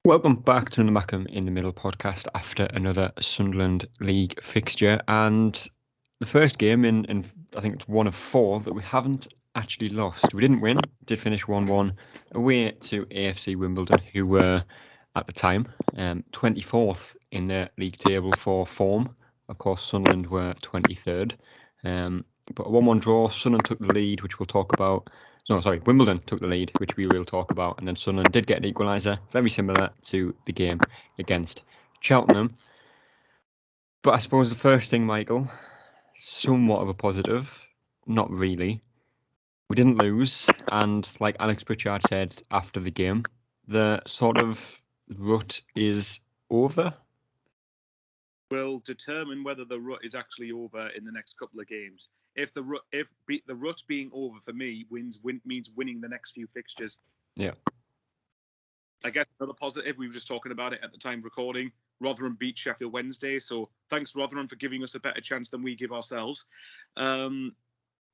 Welcome back to the Mackem in the Middle podcast after another Sunderland League fixture. And the first game in I think it's one of four that we haven't actually lost. We didn't win, did finish 1-1 away to AFC Wimbledon, who were at the time 24th in the league table for form. Of course, Sunderland were 23rd. But a 1-1 draw, Sunderland took the lead, which we'll talk about. No, sorry, Wimbledon took the lead, which we will talk about. And then Sunderland did get an equaliser, very similar to the game against Cheltenham. But I suppose the first thing, Michael, somewhat of a positive, not really. We didn't lose. And like Alex Pritchard said after the game, the sort of rut is over. Will determine whether the rut is actually over in the next couple of games. If the rut being over for me means winning the next few fixtures. Yeah. I guess another positive, we were just talking about it at the time of recording. Rotherham beat Sheffield Wednesday, so thanks Rotherham for giving us a better chance than we give ourselves,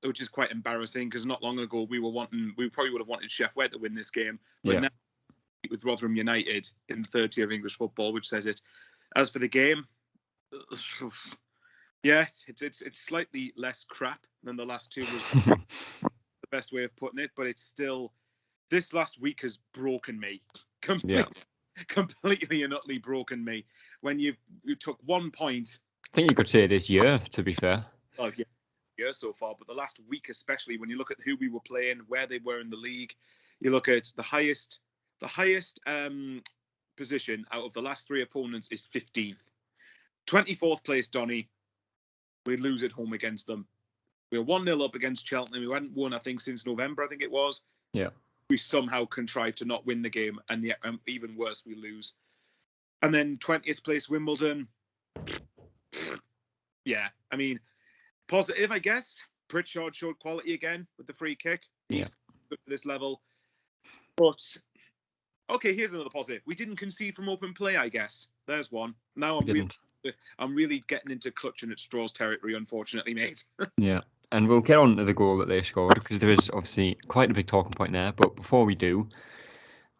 which is quite embarrassing because not long ago we probably would have wanted Sheffield to win this game, but now with Rotherham United in the third tier of English football, which says it. As for the game, yeah, it's slightly less crap than the last two was the best way of putting it, but it's still, this last week has broken me completely and utterly broken me. When you took 1 point, I think you could say this year, to be fair. Oh yeah, so far, but the last week especially, when you look at who we were playing, where they were in the league, you look at the highest position out of the last three opponents is 15th. 24th place, Donny. We lose at home against them. We were 1-0 up against Cheltenham. We hadn't won, I think, since November, I think it was. Yeah. We somehow contrived to not win the game, and even worse, we lose. And then 20th place, Wimbledon. Yeah, I mean, positive, I guess. Pritchard showed quality again with the free kick. He's good for this level. But, okay, here's another positive. We didn't concede from open play, I guess. There's one. Now I'm really getting into clutching at straws territory, unfortunately, mate. Yeah, and we'll get on to the goal that they scored because there is obviously quite a big talking point there. But before we do,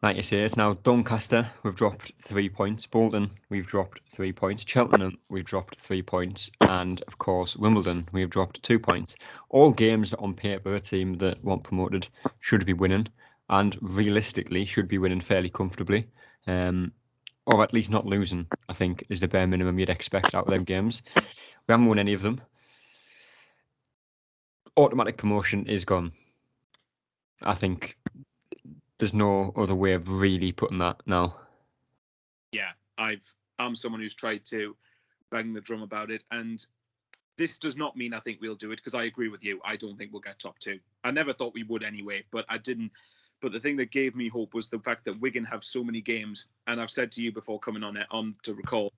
like you say, it's now Doncaster, we've dropped 3 points. Bolton, we've dropped 3 points. Cheltenham, we've dropped 3 points. And of course, Wimbledon, we've dropped 2 points. All games that on paper a team that weren't promoted should be winning and realistically should be winning fairly comfortably. Or at least not losing, I think, is the bare minimum you'd expect out of them games. We haven't won any of them. Automatic promotion is gone. I think there's no other way of really putting that now. Yeah, I'm someone who's tried to bang the drum about it, and this does not mean I think we'll do it, because I agree with you. I don't think we'll get top two. I never thought we would anyway, but I didn't. But the thing that gave me hope was the fact that Wigan have so many games, and I've said to you before coming on to record,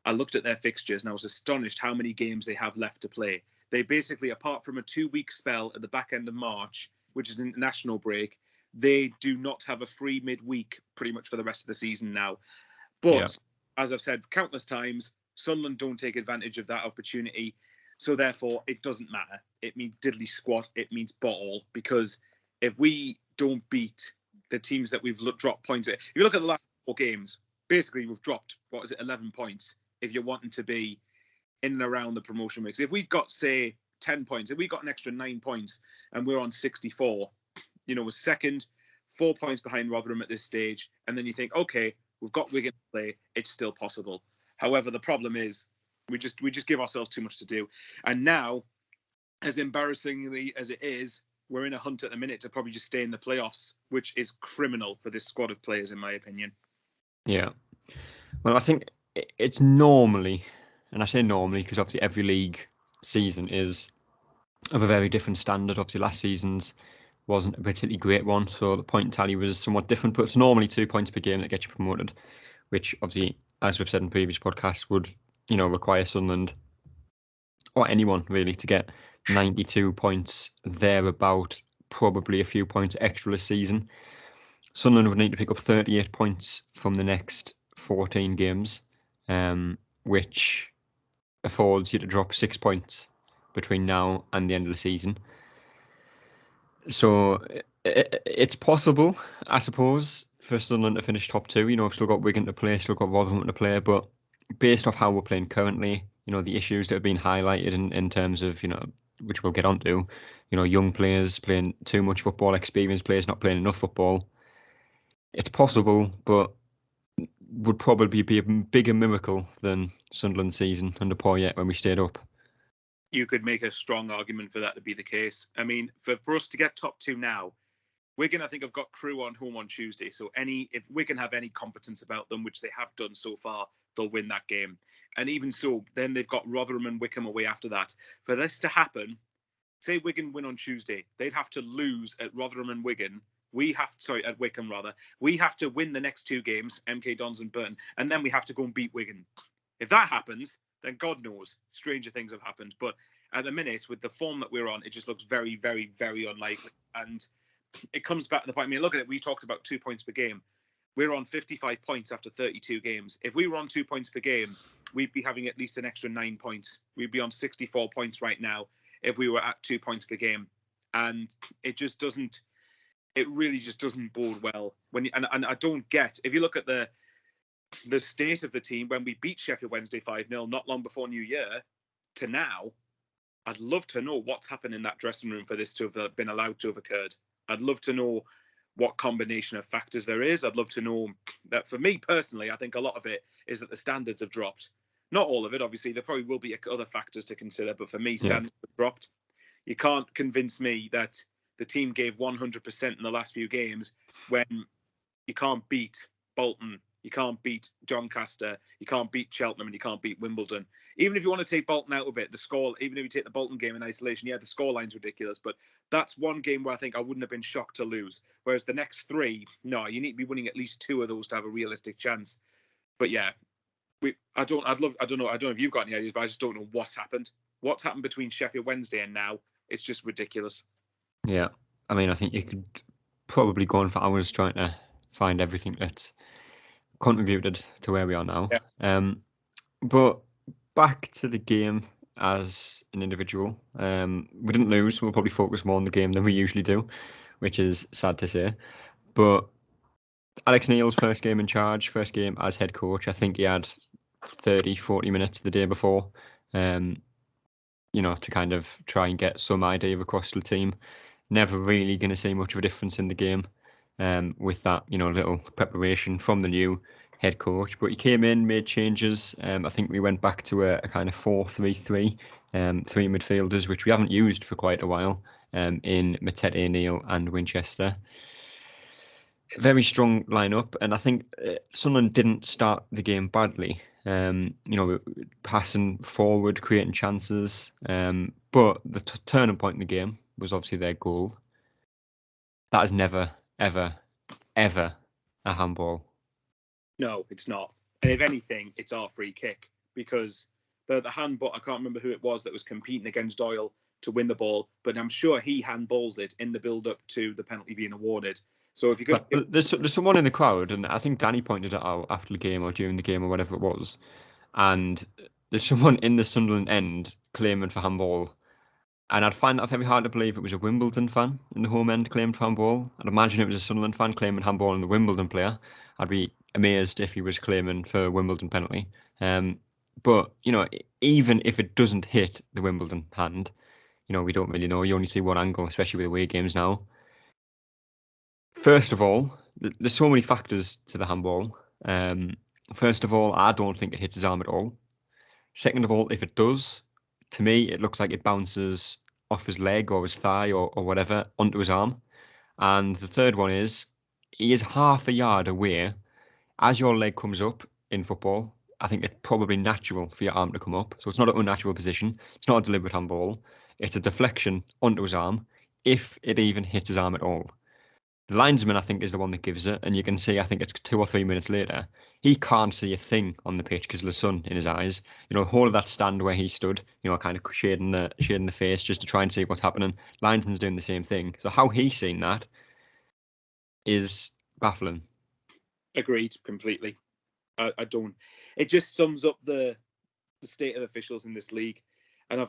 I looked at their fixtures and I was astonished how many games they have left to play. They basically, apart from a 2-week spell at the back end of March, which is an international break, they do not have a free midweek pretty much for the rest of the season now. But as I've said countless times, Sunderland don't take advantage of that opportunity. So therefore, it doesn't matter. It means diddly squat. It means bottle. Because if we don't beat the teams that we've dropped points at, if you look at the last 4 games, basically we've dropped, 11 points if you're wanting to be in and around the promotion mix. If we've got, say, 10 points, if we got an extra 9 points and we're on 64, we're second, 4 points behind Rotherham at this stage, and then you think, okay, we've got Wigan to play, it's still possible. However, the problem is we just give ourselves too much to do. And now, as embarrassingly as it is, we're in a hunt at the minute to probably just stay in the playoffs, which is criminal for this squad of players, in my opinion. Yeah. Well, I think it's normally, and I say normally because obviously every league season is of a very different standard. Obviously, last season's wasn't a particularly great one, so the point tally was somewhat different, but it's normally 2 points per game that get you promoted, which obviously, as we've said in previous podcasts, would, require Sunderland or anyone really to get 92 points thereabout, probably a few points extra this season. Sunderland would need to pick up 38 points from the next 14 games, which affords you to drop 6 points between now and the end of the season. So It's possible, I suppose, for Sunderland to finish top two. We've still got Wigan to play, still got Rotherham to play, but based off how we're playing currently, the issues that have been highlighted in terms of, which we'll get onto, young players playing too much football, experienced players not playing enough football. It's possible, but would probably be a bigger miracle than Sunderland's season under Poyet when we stayed up. You could make a strong argument for that to be the case. I mean, for us to get top two now, Wigan, I think, have got Crewe on home on Tuesday. So if Wigan have any competence about them, which they have done so far, they'll win that game. And even so, then they've got Rotherham and Wycombe away after that. For this to happen, say Wigan win on Tuesday, they'd have to lose at Rotherham and Wigan. At Wycombe rather. We have to win the next two games, MK Dons and Burton, and then we have to go and beat Wigan. If that happens, then God knows, stranger things have happened. But at the minute, with the form that we're on, it just looks very, very, very unlikely. And it comes back to the point. I mean, look at it. We talked about 2 points per game. We're on 55 points after 32 games. If we were on 2 points per game, we'd be having at least an extra 9 points. We'd be on 64 points right now if we were at 2 points per game. And it really just doesn't bode well. And I don't get, if you look at the state of the team when we beat Sheffield Wednesday 5-0 not long before New Year to now, I'd love to know what's happened in that dressing room for this to have been allowed to have occurred. I'd love to know what combination of factors there is. I'd love to know that. For me personally, I think a lot of it is that the standards have dropped. Not all of it, obviously. There probably will be other factors to consider, but for me, standards have dropped. You can't convince me that the team gave 100% in the last few games when you can't beat Bolton, you can't beat Doncaster, you can't beat Cheltenham, and you can't beat Wimbledon. Even if you want to take Bolton out of it, the score, even if you take the Bolton game in isolation, yeah, the scoreline's ridiculous, but that's one game where I think I wouldn't have been shocked to lose. Whereas the next three, no, you need to be winning at least two of those to have a realistic chance. But yeah, I don't know if you've got any ideas, but I just don't know what's happened. What's happened between Sheffield Wednesday and now? It's just ridiculous. Yeah, I mean, I think you could probably go on for hours trying to find everything that's contributed to where we are now. Yeah. But back to the game as an individual. We didn't lose, so we'll probably focus more on the game than we usually do, which is sad to say. But Alex Neil's first game in charge, first game as head coach, I think he had 30, 40 minutes the day before, to kind of try and get some idea across the team. Never really going to see much of a difference in the game with that, little preparation from the new head coach. But he came in, made changes. I think we went back to a kind of 4-3-3, three midfielders, which we haven't used for quite a while, in Matete, Neil and Winchester. Very strong lineup, and I think Sunderland didn't start the game badly. Passing forward, creating chances. But the turning point in the game was obviously their goal. That is never, ever, ever a handball. No, it's not. And if anything, it's our free kick because the handball, I can't remember who it was that was competing against Doyle to win the ball, but I'm sure he handballs it in the build-up to the penalty being awarded. So if you could, there's someone in the crowd, and I think Danny pointed it out after the game or during the game or whatever it was, and there's someone in the Sunderland end claiming for handball. And I'd find that very hard to believe it was a Wimbledon fan in the home end claimed handball. I'd imagine it was a Sunderland fan claiming handball in the Wimbledon player. I'd be amazed if he was claiming for a Wimbledon penalty. But, even if it doesn't hit the Wimbledon hand, we don't really know. You only see one angle, especially with away games now. First of all, there's so many factors to the handball. First of all, I don't think it hits his arm at all. Second of all, if it does, to me, it looks like it bounces off his leg or his thigh or whatever onto his arm. And the third one is he is half a yard away. As your leg comes up in football, I think it's probably natural for your arm to come up. So it's not an unnatural position. It's not a deliberate handball. It's a deflection onto his arm, if it even hits his arm at all. The linesman, I think, is the one that gives it, and you can see, I think it's 2 or 3 minutes later, he can't see a thing on the pitch because of the sun in his eyes. The whole of that stand where he stood, kind of shading the face just to try and see what's happening. Linesman's doing the same thing. So how he's seen that is baffling. agreed completely. I don't. It just sums up the state of officials in this league. And I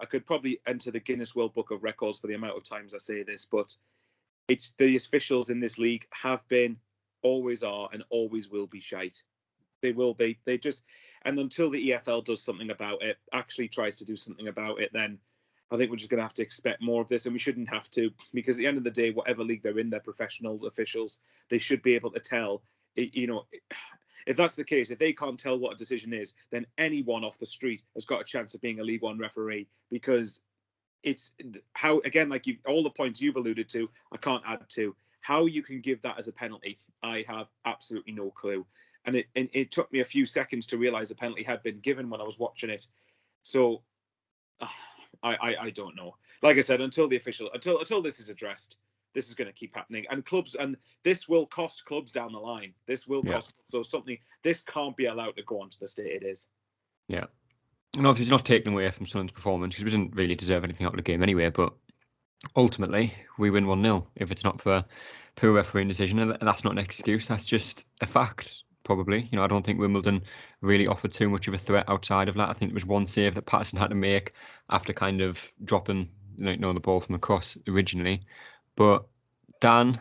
could probably enter the Guinness World Book of Records for the amount of times I say this, but it's the officials in this league have been, always are, and always will be shite. They will be. They just, and until the EFL does something about it, actually tries to do something about it, then I think we're just going to have to expect more of this, and we shouldn't have to, because at the end of the day, whatever league they're in, they're professional officials. They should be able to tell. If that's the case, if they can't tell what a decision is, then anyone off the street has got a chance of being a League One referee, because it's how, again, like all the points you've alluded to, I can't add to. How you can give that as a penalty, I have absolutely no clue. And it took me a few seconds to realize a penalty had been given when I was watching it. So I don't know. Like I said, until this is addressed, this is going to keep happening. And clubs, and this will cost clubs down the line. This will cost. So this can't be allowed to go on to the state it is. Yeah. And obviously, it's not taken away from Sunderland's performance, because we didn't really deserve anything out of the game anyway. But ultimately, we win 1-0 if it's not for poor refereeing decision. And that's not an excuse. That's just a fact, probably. I don't think Wimbledon really offered too much of a threat outside of that. I think there was one save that Patterson had to make after kind of dropping the ball from across originally. But Dan,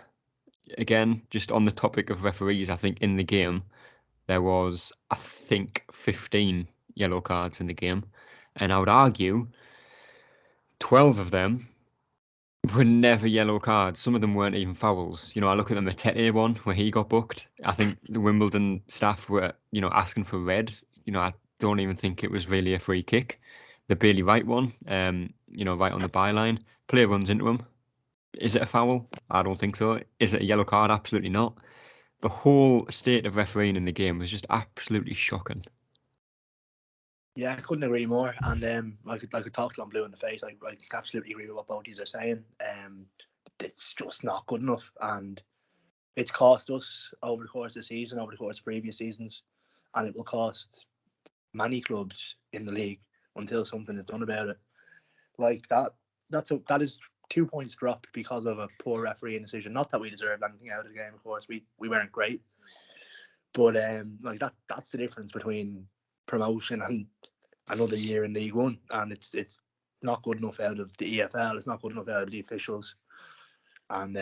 again, just on the topic of referees, I think in the game, there was, I think, 15 yellow cards in the game. And I would argue 12 of them were never yellow cards. Some of them weren't even fouls. I look at the Matete one where he got booked. I think the Wimbledon staff were, asking for red. I don't even think it was really a free kick. The Bailey Wright one, right on the byline. Player runs into him. Is it a foul? I don't think so. Is it a yellow card? Absolutely not. The whole state of refereeing in the game was just absolutely shocking. Yeah, I couldn't agree more. And I could talk to them blue in the face. I absolutely agree with what both of you are saying. It's just not good enough, and it's cost us over the course of the season, over the course of previous seasons, and it will cost many clubs in the league until something is done about it. Like that, that is 2 points dropped because of a poor refereeing decision. Not that we deserved anything out of the game, of course. We weren't great, but that's the difference between promotion and another year in League One, and it's not good enough out of the EFL. It's not good enough out of the officials, and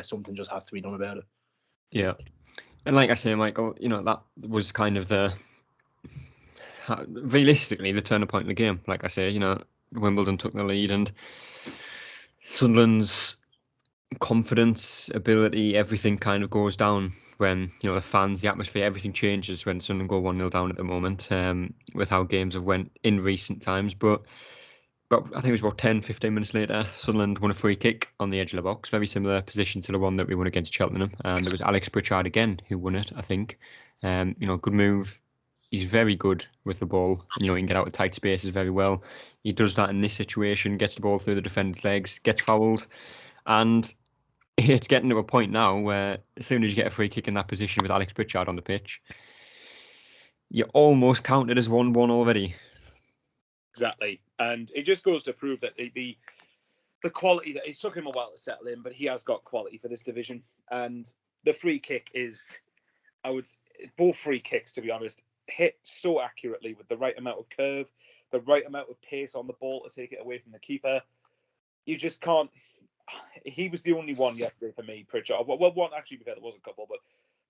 something just has to be done about it. Yeah, and like I say, Michael, that was kind of realistically the turning point in the game. Like I say, Wimbledon took the lead, and Sunderland's confidence, ability, everything kind of goes down when the fans, the atmosphere, everything changes when Sunderland go 1-0 down at the moment, with how games have went in recent times. But I think it was about 10-15 minutes later, Sunderland won a free kick on the edge of the box, very similar position to the one that we won against Cheltenham, and it was Alex Pritchard again who won it, I think. Good move. He's very good with the ball. He can get out of tight spaces very well. He does that in this situation, gets the ball through the defender's legs, gets fouled, and it's getting to a point now where as soon as you get a free kick in that position with Alex Pritchard on the pitch, you're almost counted as 1-1 already. Exactly. And it just goes to prove that the quality, that it's took him a while to settle in, but he has got quality for this division. And the free kick is, both free kicks, to be honest, hit so accurately with the right amount of curve, the right amount of pace on the ball to take it away from the keeper. You just can't. He was the only one yesterday for me, Pritchard. Well, one actually, because there was a couple, but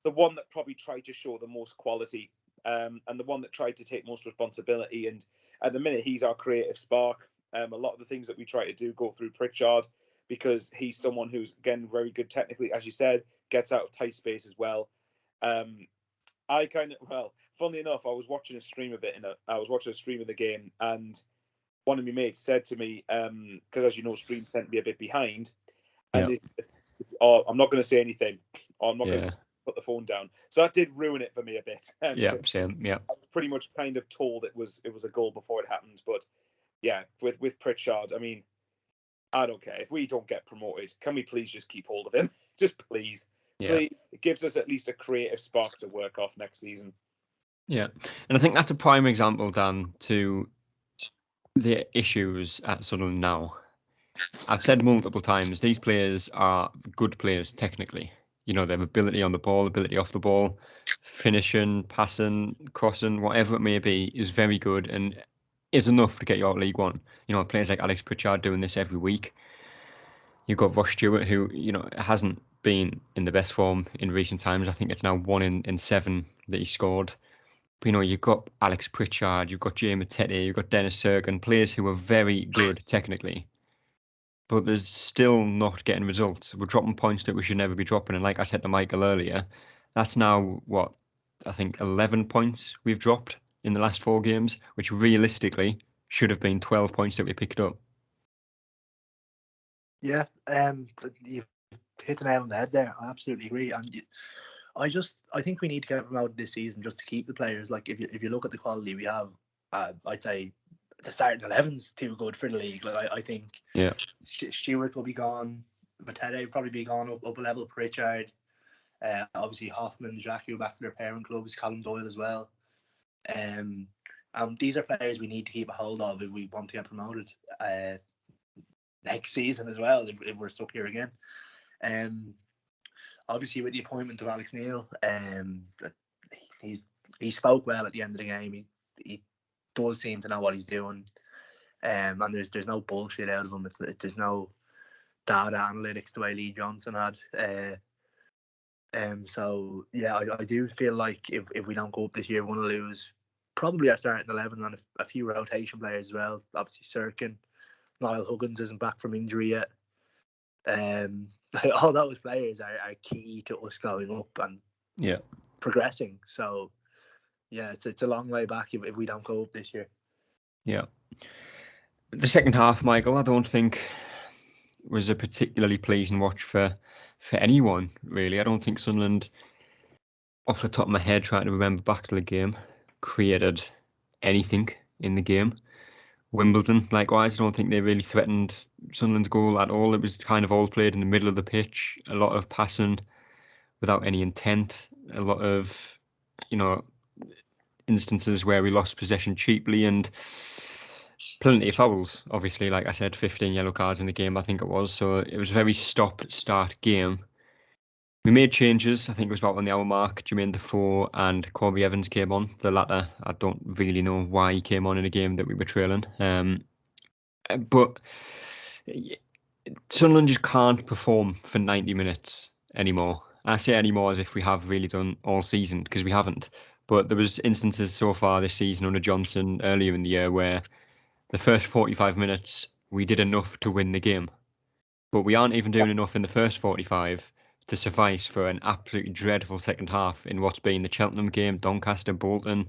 the one that probably tried to show the most quality, and the one that tried to take most responsibility. And at the minute, he's our creative spark. A lot of the things that we try to do go through Pritchard, because he's someone who's, again, very good technically, as you said, gets out of tight space as well. Funnily enough, I was watching a stream of the game, and one of my mates said to me, because as you know, streams tend to be a bit behind, and I'm not going to say anything, or I'm not going to put the phone down. So that did ruin it for me a bit. Same. Yeah, I was pretty much kind of told it was a goal before it happened. But yeah, with Pritchard, I mean, I don't care if we don't get promoted. Can we please just keep hold of him? Just please. Please. It gives us at least a creative spark to work off next season. Yeah, and I think that's a prime example, Dan, to the issues at Sunderland now. I've said multiple times, these players are good players technically. They have ability on the ball, ability off the ball, finishing, passing, crossing, whatever it may be, is very good and is enough to get you out of League One. Players like Alex Pritchard doing this every week. You've got Ross Stewart, who, hasn't been in the best form in recent times. I think it's now 1 in 7 that he scored. But, you've got Alex Pritchard, you've got Jay Matete, you've got Dennis Serkin, players who are very good technically, but they're still not getting results. We're dropping points that we should never be dropping. And like I said to Michael earlier, that's now, I think 11 points we've dropped in the last 4 games, which realistically should have been 12 points that we picked up. Yeah, you've hit the nail on the head there. I absolutely agree. And I think we need to get promoted this season just to keep the players. Like if you look at the quality we have, I'd say the starting 11's too good for the league. Like I think Stewart will be gone, Matete will probably be gone up a level. Pritchard, obviously Hoffman, Jacques back to their parent clubs, Callum Doyle as well. And these are players we need to keep a hold of if we want to get promoted next season as well. If we're stuck here again. Obviously, with the appointment of Alex Neil, he spoke well at the end of the game. He does seem to know what he's doing, and there's no bullshit out of him. There's no data analytics the way Lee Johnson had. So yeah, I do feel like if we don't go up this year, we're going to lose probably our starting 11 and a few rotation players as well. Obviously, Serkin, Niall Huggins isn't back from injury yet. All those players are key to us going up and progressing. So yeah, it's a long way back if we don't go up this year. Yeah. The second half, Michael, I don't think was a particularly pleasing watch for anyone, really. I don't think Sunderland, off the top of my head, trying to remember back to the game, created anything in the game. Wimbledon, likewise, I don't think they really threatened Sunderland's goal at all. It was kind of all played in the middle of the pitch, a lot of passing without any intent, a lot of, instances where we lost possession cheaply, and plenty of fouls, obviously. Like I said, 15 yellow cards in the game, I think it was. So it was a very stop-start game. We made changes. I think it was about on the hour mark. Jermaine Defoe and Corby Evans came on. The latter, I don't really know why he came on in a game that we were trailing. But Sunderland just can't perform for 90 minutes anymore. I say anymore as if we have really done all season, because we haven't. But there was instances so far this season under Johnson earlier in the year where the first 45 minutes we did enough to win the game. But we aren't even doing enough in the first 45 to suffice for an absolutely dreadful second half in what's been the Cheltenham game, Doncaster, Bolton,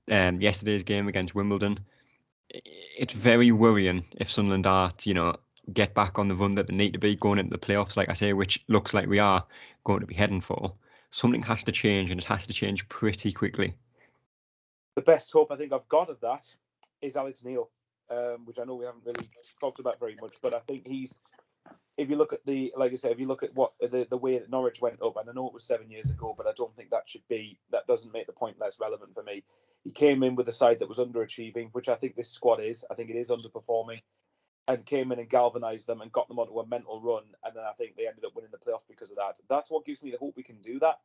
yesterday's game against Wimbledon. It's very worrying if Sunderland are, get back on the run that they need to be going into the playoffs, like I say, which looks like we are going to be heading for. Something has to change, and it has to change pretty quickly. The best hope I think I've got of that is Alex Neil, which I know we haven't really talked about very much, but I think he's, if you look at if you look at what the way that Norwich went up, and I know it was 7 years ago, but I don't think that doesn't make the point less relevant for me. He came in with a side that was underachieving, which I think this squad is. I think it is underperforming, and came in and galvanised them and got them onto a mental run, and then I think they ended up winning the playoffs because of that. That's what gives me the hope we can do that.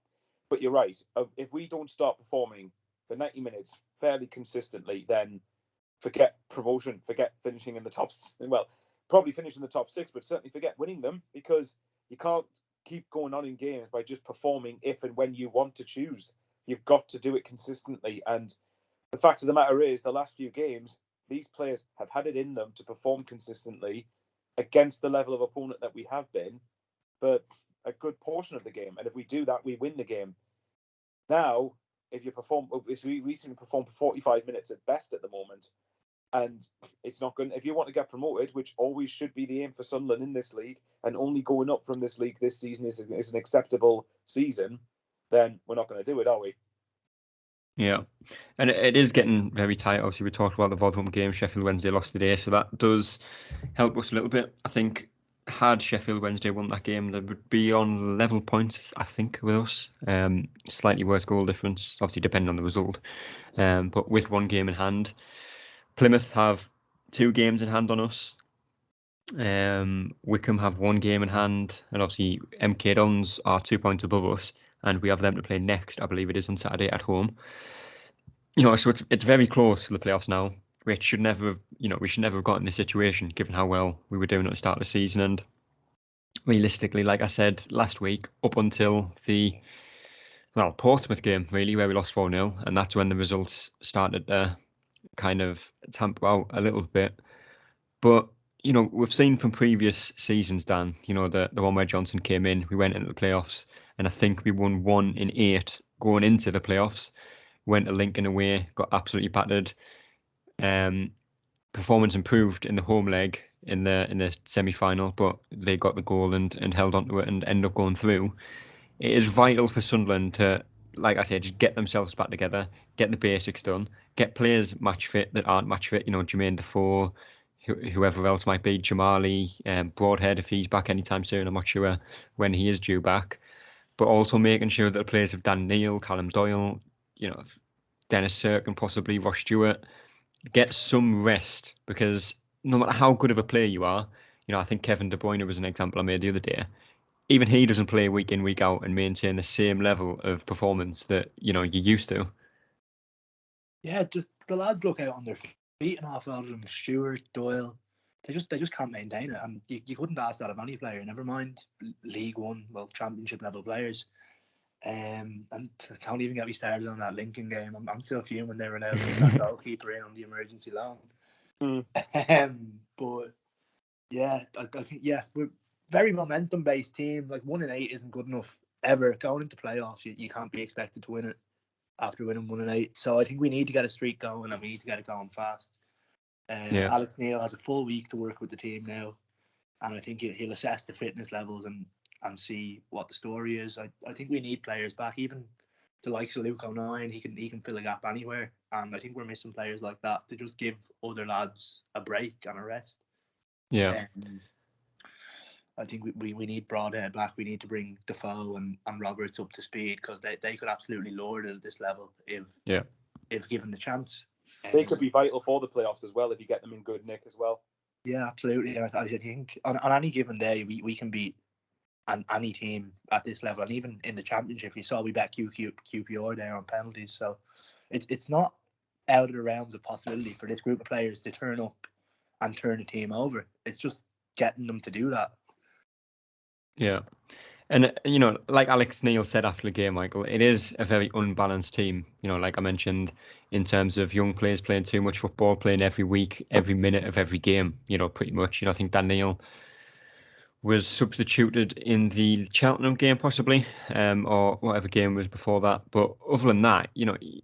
But you're right. If we don't start performing for 90 minutes fairly consistently, then forget promotion, forget finishing in the top. Well, probably finish in the top 6, but certainly forget winning them, because you can't keep going on in games by just performing if and when you want to choose. You've got to do it consistently. And the fact of the matter is, the last few games, these players have had it in them to perform consistently against the level of opponent that we have been for a good portion of the game. And if we do that, we win the game. Now, if you perform, we recently performed for 45 minutes at best at the moment, and it's not good. If you want to get promoted, which always should be the aim for Sunderland in this league, and only going up from this league this season is an acceptable season, then we're not going to do it, are we? Yeah, and it is getting very tight. Obviously, we talked about the Rotherham game. Sheffield Wednesday lost today, so that does help us a little bit. I think had Sheffield Wednesday won that game, they would be on level points, I think, with us. Slightly worse goal difference, obviously depending on the result. But with one game in hand, Plymouth have 2 games in hand on us. Wickham have 1 game in hand, and obviously MK Dons are 2 points above us, and we have them to play next. I believe it is on Saturday at home. So it's very close to the playoffs now, which should never have, we should never have gotten in this situation given how well we were doing at the start of the season. And realistically, like I said last week, up until the Portsmouth game, really, where we lost 4-0, and that's when the results started to kind of tamper out a little bit. But, we've seen from previous seasons, Dan, the one where Johnson came in, we went into the playoffs, and I think we won 1 in 8 going into the playoffs, went to Lincoln away, got absolutely battered. Performance improved in the home leg in the semi-final, but they got the goal and held on to it and ended up going through. It is vital for Sunderland to, like I said, just get themselves back together, get the basics done, get players match fit that aren't match fit. Jermaine Defoe, whoever else might be, Jamali, Broadhead if he's back anytime soon. I'm not sure when he is due back, but also making sure that the players of Dan Neil, Callum Doyle, Dennis Sirk and possibly Ross Stewart get some rest, because no matter how good of a player you are, I think Kevin De Bruyne was an example I made the other day. Even he doesn't play week in, week out and maintain the same level of performance that, you're used to. Yeah, the lads look out on their feet and half out of them. Stewart, Doyle, they just can't maintain it. And you couldn't ask that of any player, never mind League One, Championship level players. And don't even get me started on that Lincoln game. I'm still fuming they were allowed to put that goalkeeper in on the emergency loan. But yeah, I think we're very momentum based team. Like 1 in 8 isn't good enough ever. Going into playoffs, you can't be expected to win it after winning 1 in 8. So I think we need to get a streak going and we need to get it going fast. Yeah. Alex Neil has a full week to work with the team now, and I think he'll assess the fitness levels and see what the story is. I think we need players back, even the likes of Luke O'Nien. He can fill a gap anywhere, and I think we're missing players like that to just give other lads a break and a rest. Yeah. I think we need Broadhead back. We need to bring Defoe and Roberts up to speed, because they could absolutely lure it at this level if given the chance. They could be vital for the playoffs as well if you get them in good nick as well. Yeah, absolutely. I think on any given day we can beat any team at this level, and even in the championship, you saw we bet QPR there on penalties. So it's not out of the realms of possibility for this group of players to turn up and turn the team over. It's just getting them to do that. Yeah. And, like Alex Neil said after the game, Michael, it is a very unbalanced team. Like I mentioned, in terms of young players playing too much football, playing every week, every minute of every game, pretty much. I think Dan Neil was substituted in the Cheltenham game, possibly, or whatever game was before that. But other than that,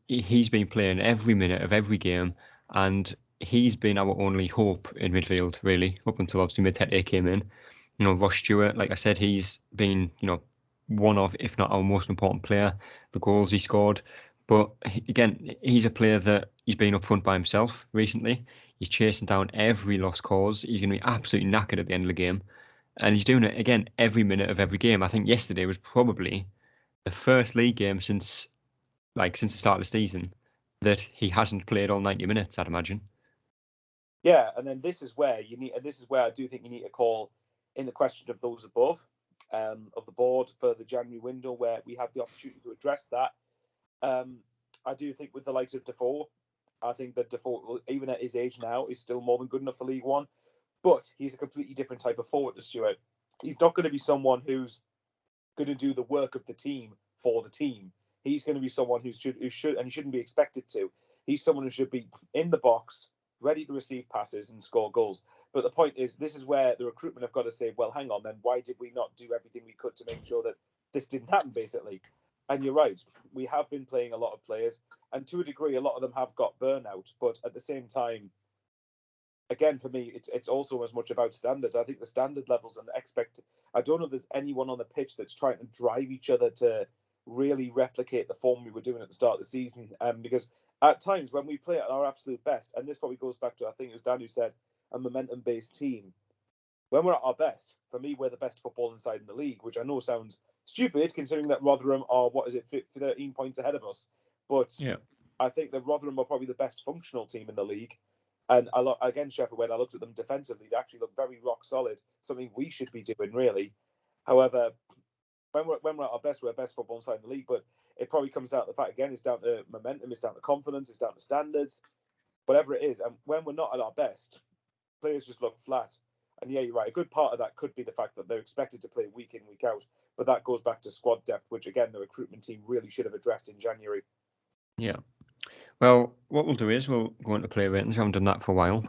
he's been playing every minute of every game, and he's been our only hope in midfield, really, up until obviously Matete came in. Ross Stewart, like I said, he's been, one of, if not our most important player, the goals he scored. But again, he's a player that he's been up front by himself recently. He's chasing down every lost cause. He's going to be absolutely knackered at the end of the game. And he's doing it again every minute of every game. I think yesterday was probably the first league game since the start of the season that he hasn't played all 90 minutes, I'd imagine. Yeah, and then this is where I do think you need to call in the question of those above, of the board for the January window, where we have the opportunity to address that. I do think with the likes of Defoe, I think that Defoe, even at his age now, is still more than good enough for League One. But he's a completely different type of forward to Stewart. He's not going to be someone who's going to do the work of the team for the team. He's going to be someone who should and he shouldn't be expected to. He's someone who should be in the box, ready to receive passes and score goals. But the point is, this is where the recruitment have got to say, well, hang on, then why did we not do everything we could to make sure that this didn't happen, basically? And you're right, we have been playing a lot of players, and to a degree, a lot of them have got burnout. But at the same time, again, for me, it's also as much about standards. I think the standard levels and I don't know if there's anyone on the pitch that's trying to drive each other to really replicate the form we were doing at the start of the season. Because at times when we play at our absolute best, and this probably goes back to, I think it was Dan who said, a momentum-based team. When we're at our best, for me, we're the best football inside in the league, which I know sounds stupid considering that Rotherham are, 13 points ahead of us. But yeah. I think that Rotherham are probably the best functional team in the league. And again, Sheffield, when I looked at them defensively, they actually look very rock solid, something we should be doing, really. However, when we're at our best, we're the best football inside the league. But it probably comes down to the fact, again, it's down to momentum, it's down to confidence, it's down to standards, whatever it is. And when we're not at our best, players just look flat. And yeah, you're right. A good part of that could be the fact that they're expected to play week in, week out. But that goes back to squad depth, which again, the recruitment team really should have addressed in January. Yeah. Well, what we'll do is we'll go into player ratings. We haven't done that for a while.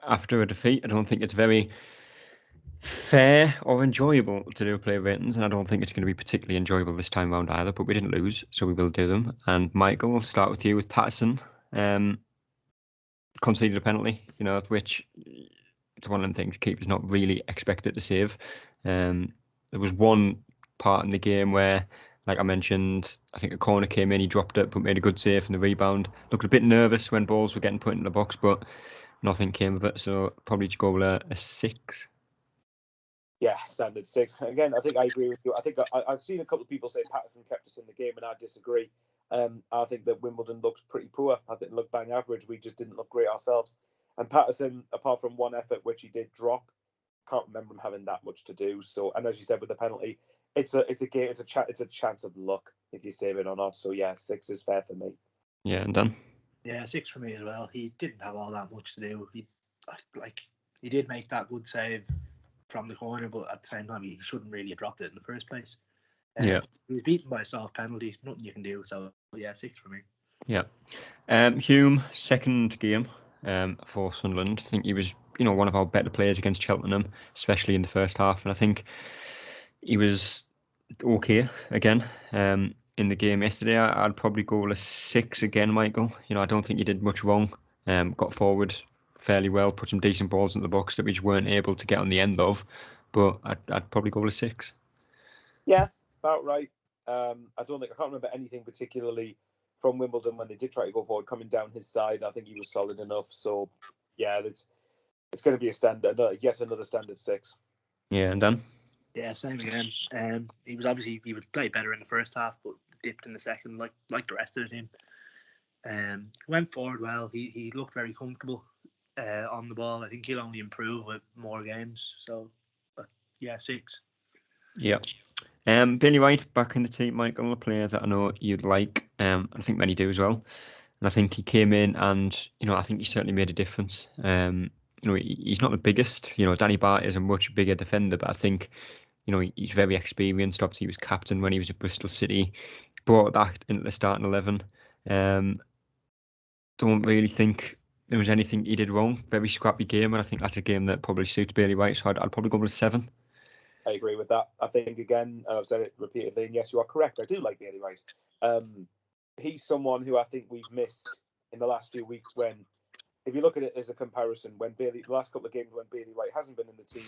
After a defeat, I don't think it's very fair or enjoyable to do player ratings, and I don't think it's going to be particularly enjoyable this time round either. But we didn't lose, so we will do them. And Michael, we'll start with you with Patterson. Conceded a penalty, which it's one of them things keeper's not really expected to save. There was one part in the game where, like I mentioned, I think a corner came in, he dropped it, but made a good save in the rebound. Looked a bit nervous when balls were getting put in the box, but nothing came of it. So probably to go with a 6. Yeah, standard 6. Again, I think I agree with you. I think I've seen a couple of people say Patterson kept us in the game, and I disagree. I think that Wimbledon looked pretty poor. I think it looked bang average. We just didn't look great ourselves. And Patterson, apart from one effort which he did drop, can't remember him having that much to do. So, and as you said with the penalty, it's a game, it's a chance of luck if you save it or not. So yeah, 6 is fair for me. Yeah, and done. Yeah, 6 for me as well. He didn't have all that much to do. He did make that good save from the corner, but at the same time, he shouldn't really have dropped it in the first place. Yeah. He was beaten by a soft penalty. Nothing you can do. So yeah, 6 for me. Yeah. Hume, second game for Sunderland. I think he was, one of our better players against Cheltenham, especially in the first half. And I think he was okay again in the game yesterday. I'd probably go with a 6 again, Michael. I don't think he did much wrong. Got forward fairly well, put some decent balls in the box that we just weren't able to get on the end of. But I'd probably go with a 6. Yeah, about right. I can't remember anything particularly from Wimbledon when they did try to go forward, coming down his side. I think he was solid enough. So yeah, it's going to be a standard, yet another standard 6. Yeah, and then. Yeah, same again. He would play better in the first half, but dipped in the second, like the rest of the team. Went forward well. He looked very comfortable on the ball. I think he'll only improve with more games. So, yeah, 6. Yeah. Billy White back in the team, Michael, a player that I know you'd like. I think many do as well. And I think he came in and, I think he certainly made a difference. He's not the biggest. Danny Bart is a much bigger defender, but I think, he's very experienced. Obviously, he was captain when he was at Bristol City. Brought that into the starting 11. Don't really think there was anything he did wrong. Very scrappy game, and I think that's a game that probably suits Bailey White. So I'd probably go with a 7. I agree with that. I think again, and I've said it repeatedly, and yes, you are correct. I do like Bailey White. He's someone who I think we've missed in the last few weeks. When, if you look at it as a comparison, the last couple of games when Bailey White hasn't been in the team,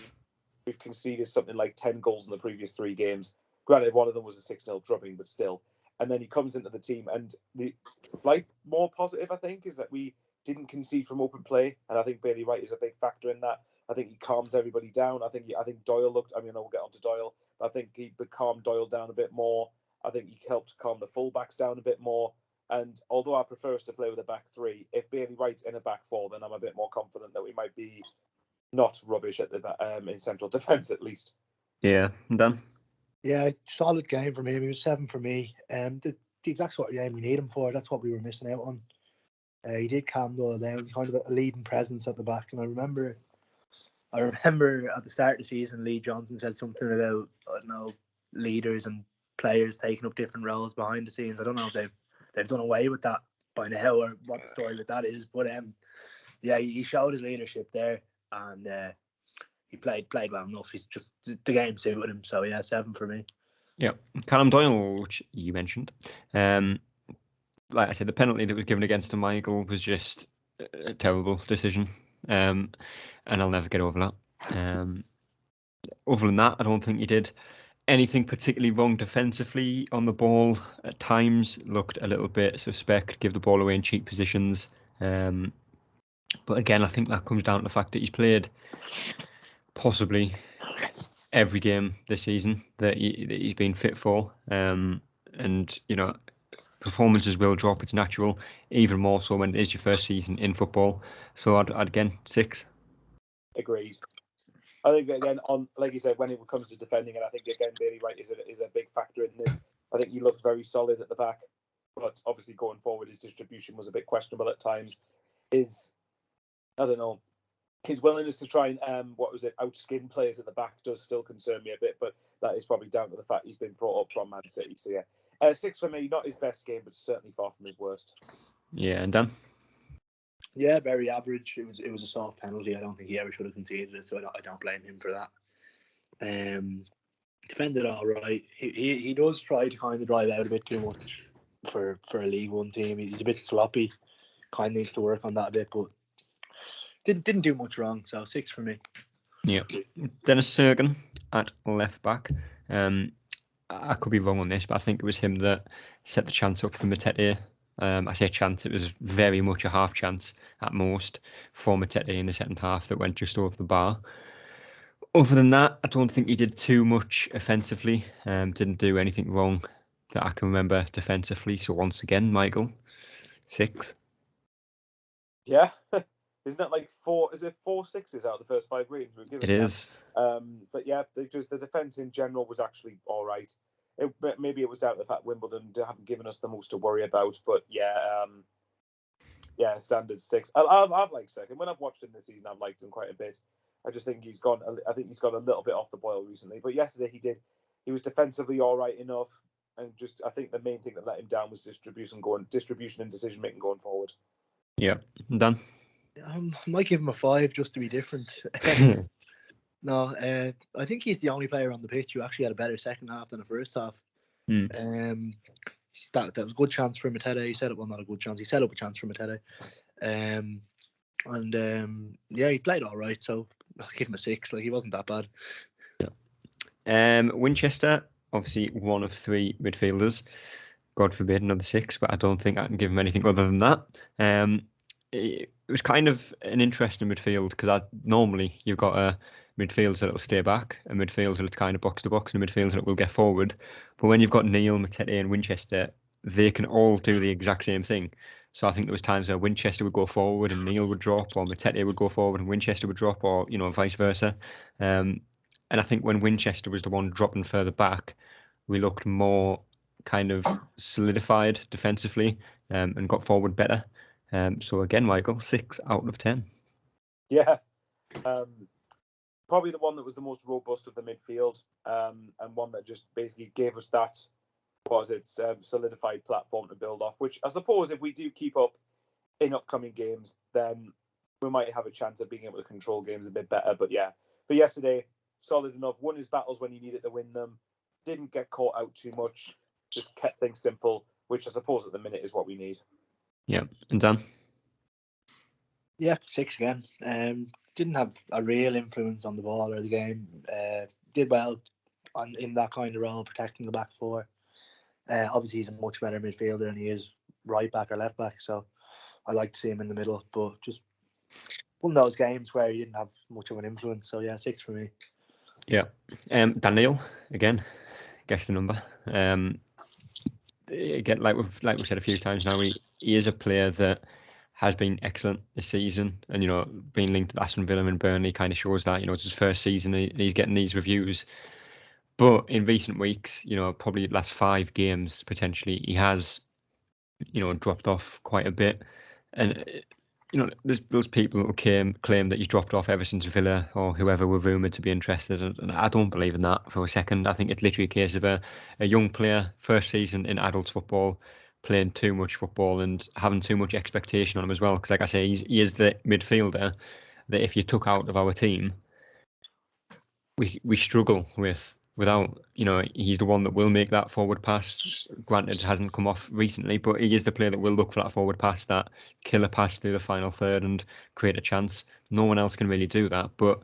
we've conceded something like 10 goals in the previous 3 games. Granted, one of them was a 6-0 drubbing, but still. And then he comes into the team, and the more positive I think is that we didn't concede from open play, and I think Bailey White is a big factor in that. I think he calms everybody down. I think Doyle looked. I mean, we'll get on to Doyle, but I think he calmed Doyle down a bit more. I think he helped calm the fullbacks down a bit more. And although I prefer us to play with a back 3, if Bailey White's in a back 4, then I'm a bit more confident that we might be not rubbish at the in central defence at least. Yeah, and Dan? Yeah, solid game for me. He was 7 for me. The exact sort of game we need him for. That's what we were missing out on. He did calm Doyle down, kind of a leading presence at the back. And I remember at the start of the season, Lee Johnson said something about, I don't know, leaders and players taking up different roles behind the scenes. I don't know if they've done away with that by now or what the story with that is. But yeah, he showed his leadership there, and he played well enough. He's just the game suited him. So yeah, 7 for me. Yeah, Callum Doyle, which you mentioned. Like I said, the penalty that was given against him, Michael, was just a terrible decision, and I'll never get over that. Other than that, I don't think he did anything particularly wrong defensively on the ball. At times, looked a little bit suspect, give the ball away in cheap positions. But again, I think that comes down to the fact that he's played possibly every game this season that he's been fit for. And, performances will drop. It's natural, even more so when it is your first season in football. So I'd again 6. Agreed. I think again, on like you said, when it comes to defending, and I think again Bailey White is a big factor in this. I think he looked very solid at the back, but obviously going forward, his distribution was a bit questionable at times. I don't know, his willingness to try and outskin players at the back does still concern me a bit, but that is probably down to the fact he's been brought up from Man City. So yeah, 6 for me. Not his best game, but certainly far from his worst. Yeah, and Dan? Yeah, very average. It was a soft penalty. I don't think he ever should have conceded it, so I don't blame him for that. Defended all right. He does try to kind of drive out a bit too much for a League One team. He's a bit sloppy. Kind of needs to work on that a bit, but didn't do much wrong. So 6 for me. Yeah. Dennis Sergen at left back. I could be wrong on this, but I think it was him that set the chance up for Matete. I say chance, it was very much a half chance at most for Matete in the second half that went just over the bar. Other than that, I don't think he did too much offensively. Didn't do anything wrong that I can remember defensively. So once again, Michael, 6. Yeah. Isn't that like 4? Is it 4 6s out of the first 5 ratings we've given? It is. But yeah, just the defence in general was actually all right. Maybe it was down to the fact Wimbledon haven't given us the most to worry about. But yeah, standard 6. I've liked Sergen. When I've watched him this season, I've liked him quite a bit. I just think he's gone. I think he's got a little bit off the boil recently. But yesterday he was defensively all right enough, and just I think the main thing that let him down was distribution and decision making going forward. Yeah, done. I might give him a 5 just to be different. No, I think he's the only player on the pitch who actually had a better second half than the first half. That was a good chance for Matete. He set up, well, not a good chance. He set up a chance for Matete. He played all right. So I'll give him a 6. Like, he wasn't that bad. Yeah. Winchester, obviously one of 3 midfielders. God forbid another 6, but I don't think I can give him anything other than that. It was kind of an interesting midfield because normally you've got a midfielder that'll stay back, a midfielder that's kind of box to box, and a midfielder that will get forward. But when you've got Neil, Matete, and Winchester, they can all do the exact same thing. So I think there was times where Winchester would go forward and Neil would drop, or Matete would go forward and Winchester would drop, or vice versa. And I think when Winchester was the one dropping further back, we looked more kind of solidified defensively and got forward better. So again, Michael, 6 out of 10. Yeah. Probably the one that was the most robust of the midfield, and one that just basically gave us that solidified platform to build off. Which I suppose if we do keep up in upcoming games, then we might have a chance of being able to control games a bit better. But yesterday, solid enough. Won his battles when he needed to win them. Didn't get caught out too much. Just kept things simple, which I suppose at the minute is what we need. Yeah, and Dan? Yeah, 6 again. Didn't have a real influence on the ball or the game. Did well in that kind of role, protecting the back 4. Obviously, he's a much better midfielder than he is right back or left back. So I like to see him in the middle, but just one of those games where he didn't have much of an influence. So yeah, 6 for me. Yeah. Daniel, again, guess the number. Again, like we've said a few times now, he is a player that has been excellent this season, and being linked to Aston Villa and Burnley kind of shows that it's his first season and he's getting these reviews. But in recent weeks, probably the last 5 games potentially, he has dropped off quite a bit, and there's those people who claim that he's dropped off ever since Villa or whoever were rumoured to be interested, and I don't believe in that for a second. I think it's literally a case of a young player, first season in adult football, playing too much football and having too much expectation on him as well. Because like I say, he is the midfielder that if you took out of our team, we struggle without, he's the one that will make that forward pass. Granted, hasn't come off recently, but he is the player that will look for that forward pass, that killer pass through the final third and create a chance. No one else can really do that, but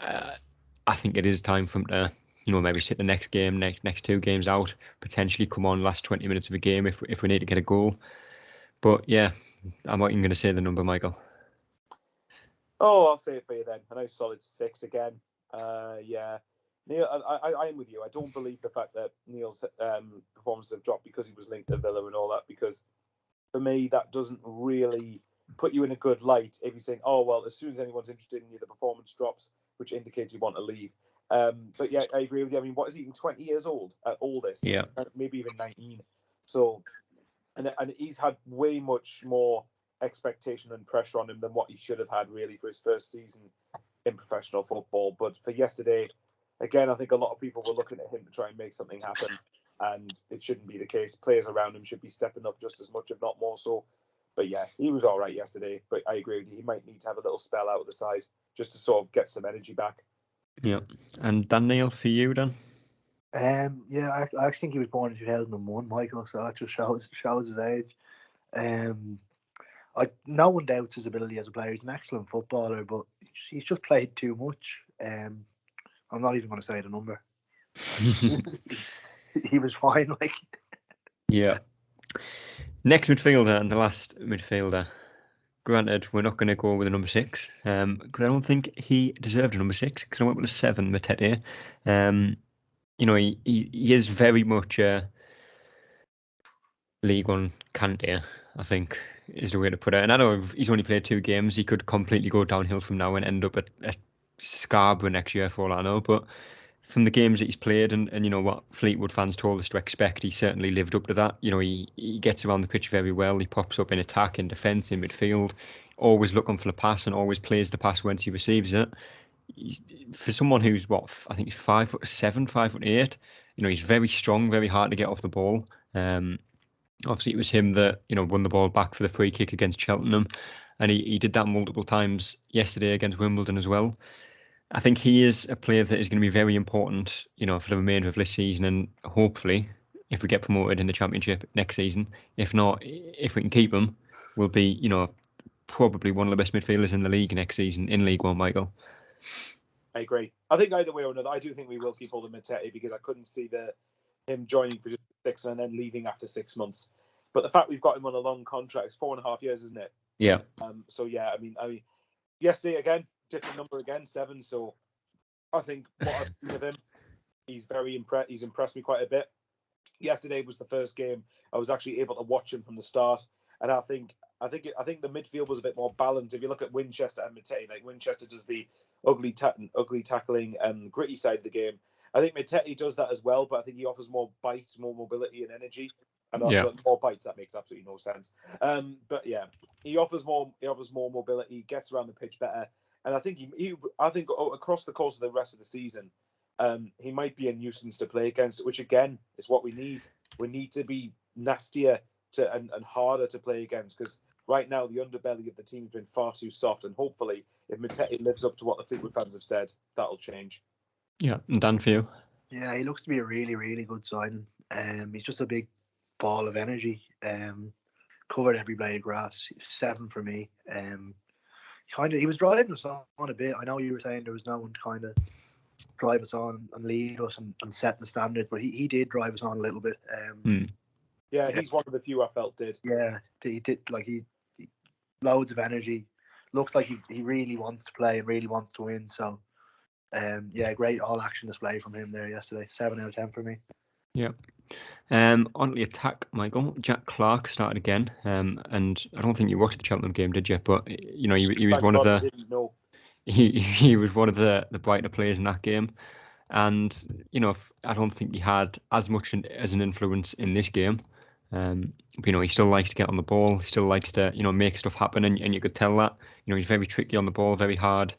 I think it is time for him to, maybe sit the next game, next 2 games out, potentially come on last 20 minutes of a game if we need to get a goal. But yeah, I'm not even going to say the number, Michael. Oh, I'll say it for you then. I know solid 6 again. Yeah. Neil, I am with you. I don't believe the fact that Neil's performances have dropped because he was linked to Villa and all that, because for me, that doesn't really put you in a good light if you're saying, oh, well, as soon as anyone's interested in you, the performance drops, which indicates you want to leave. But yeah, I agree with you. I mean, what is he, even 20 years old at oldest? Yeah. Maybe even 19. So, and he's had way much more expectation and pressure on him than what he should have had really for his first season in professional football. But for yesterday, again, I think a lot of people were looking at him to try and make something happen, and it shouldn't be the case. Players around him should be stepping up just as much, if not more so. But yeah, he was all right yesterday. But I agree with you. He might need to have a little spell out of the side just to sort of get some energy back. Yeah. And Daniel, for you then? Yeah, I actually think he was born in 2001, Michael. So that just shows his age. No one doubts his ability as a player. He's an excellent footballer, but he's just played too much. I'm not even going to say the number. He was fine. Like, Yeah. Next midfielder and the last midfielder. Granted, we're not going to go with a number 6 because I don't think he deserved a number 6 because I went with a 7, Matete. He is very much a League One candidate, I think, is the way to put it. And I know he's only played 2 games. He could completely go downhill from now and end up at Scarborough next year for all I know. But from the games that he's played and what Fleetwood fans told us to expect, he certainly lived up to that. He gets around the pitch very well. He pops up in attack, in defence, in midfield, always looking for the pass and always plays the pass once he receives it. For someone who's I think he's 5'7", 5'8", he's very strong, very hard to get off the ball. Obviously, it was him that won the ball back for the free kick against Cheltenham, and he did that multiple times yesterday against Wimbledon as well. I think he is a player that is going to be very important, for the remainder of this season, and hopefully, if we get promoted in the Championship next season, if not, if we can keep him, we'll be, probably one of the best midfielders in the league next season in League One, Michael. I agree. I think either way or another, I do think we will keep hold of Matete because I couldn't see him joining for just 6 and then leaving after 6 months. But the fact we've got him on a long contract, it's 4.5 years, isn't it? Yeah. So yeah, I mean, yesterday again, different number again, 7. So I think what I've seen of him, he's very impressed. He's impressed me quite a bit. Yesterday was the first game I was actually able to watch him from the start, and I think the midfield was a bit more balanced. If you look at Winchester and Matete, like Winchester does the ugly tackling and gritty side of the game. I think Matete does that as well, but I think he offers more bite, more mobility and energy. And more bite, that makes absolutely no sense. But yeah, he offers more mobility, gets around the pitch better, and I think I think across the course of the rest of the season, he might be a nuisance to play against, which again is what we need. We need to be nastier and harder to play against because right now the underbelly of the team has been far too soft. And hopefully, if Matete lives up to what the Fleetwood fans have said, that'll change. Yeah, and Dan, for you? Yeah, he looks to be a really, really good signing. He's just a big ball of energy. Covered every blade of grass. 7 for me. He was driving us on a bit. I know you were saying there was no one to kind of drive us on and lead us and set the standards, but he did drive us on a little bit. Yeah, he's one of the few I felt did. Yeah, he did. Like he loads of energy. Looks like he really wants to play and really wants to win. So, yeah, great all action display from him there yesterday. 7 out of 10 for me. Yeah. On the attack, Michael, Jack Clark started again. And I don't think you watched the Cheltenham game, did you? But he was one of the. He was one of the brighter players in that game. And I don't think he had as much as an influence in this game. He still likes to get on the ball. He still likes to make stuff happen, and you could tell that. He's very tricky on the ball, very hard.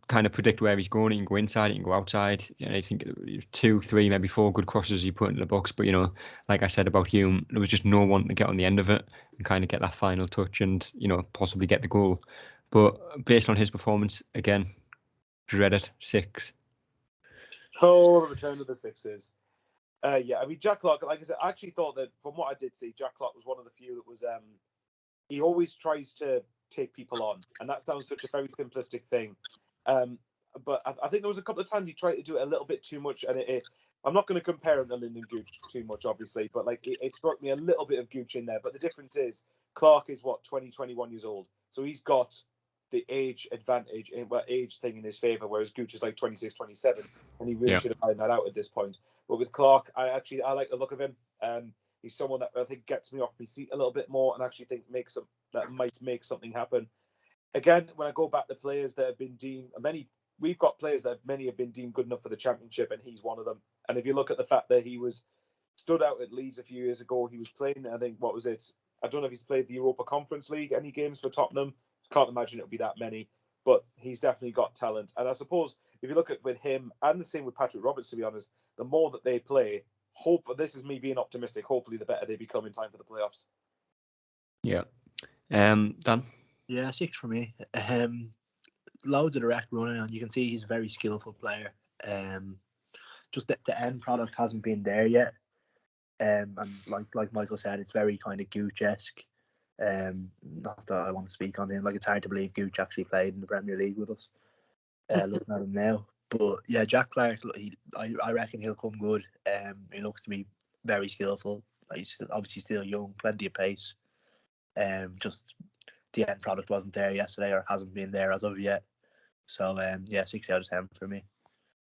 Kind of predict where he's going. He can go inside, he can go outside. I think 2, 3, maybe 4 good crosses he put into the box. But like I said about Hume, there was just no one to get on the end of it and kind of get that final touch and possibly get the goal. But based on his performance, again, dread it. 6. Oh, the return of the 6s. Yeah, I mean, Jack Clark, like I said, I actually thought that from what I did see, Jack Clark was one of the few that was, he always tries to take people on. And that sounds such a very simplistic thing. But I think there was a couple of times he tried to do it a little bit too much. And I'm not going to compare him to Lyndon Gooch too much, obviously. But like it struck me a little bit of Gooch in there. But the difference is Clark is 20, 21 years old. So he's got the age advantage, age thing in his favour, whereas Gooch is like 26, 27. And he really should have found that out at this point. But with Clark, I like the look of him. He's someone that I think gets me off my seat a little bit more, and actually think that might make something happen. Again, when I go back to players that have been deemed we've got players that many have been deemed good enough for the Championship, and he's one of them. And if you look at the fact that he was stood out at Leeds a few years ago, he was playing, I think, what was it, I don't know if he's played the Europa Conference League, any games for Tottenham. Can't imagine it'll be that many, but he's definitely got talent. And I suppose if you look at with him and the same with Patrick Roberts, to be honest, the more that they play, this is me being optimistic. Hopefully, the better they become in time for the playoffs. Yeah. Dan? Yeah, 6 for me. Loads of direct running, and you can see he's a very skillful player. Just the end product hasn't been there yet. And like Michael said, it's very kind of Gooch-esque. Not that I want to speak on him. Like, it's hard to believe Gooch actually played in the Premier League with us. Looking at him now, but yeah, Jack Clark. I reckon he'll come good. He looks to be very skillful. He's obviously still young, plenty of pace. Just the end product wasn't there yesterday, or hasn't been there as of yet. So yeah, 6 out of 10 for me.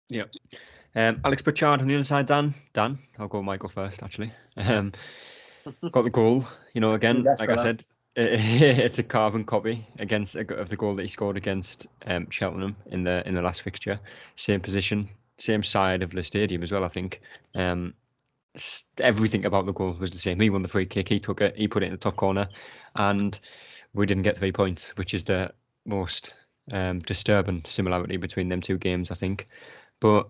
Yeah. Alex Pritchard on the other side, Dan. I'll go Michael first, actually. Got the goal, again, like I said, it's a carbon copy of the goal that he scored against Cheltenham in the last fixture. Same position, same side of the stadium as well, I think. Everything about the goal was the same. He won the free kick, he took it, he put it in the top corner, and we didn't get 3 points, which is the most disturbing similarity between them two games, I think. But,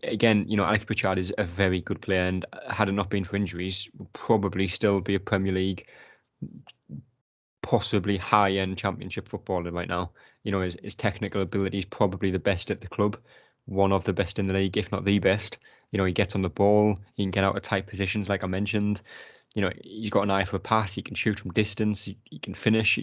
again, Alex Pritchard is a very good player, and had it not been for injuries, would probably still be a Premier League, possibly high-end Championship footballer right now. His technical ability is probably the best at the club, one of the best in the league, if not the best. He gets on the ball, he can get out of tight positions, like I mentioned. He's got an eye for a pass, he can shoot from distance, he can finish.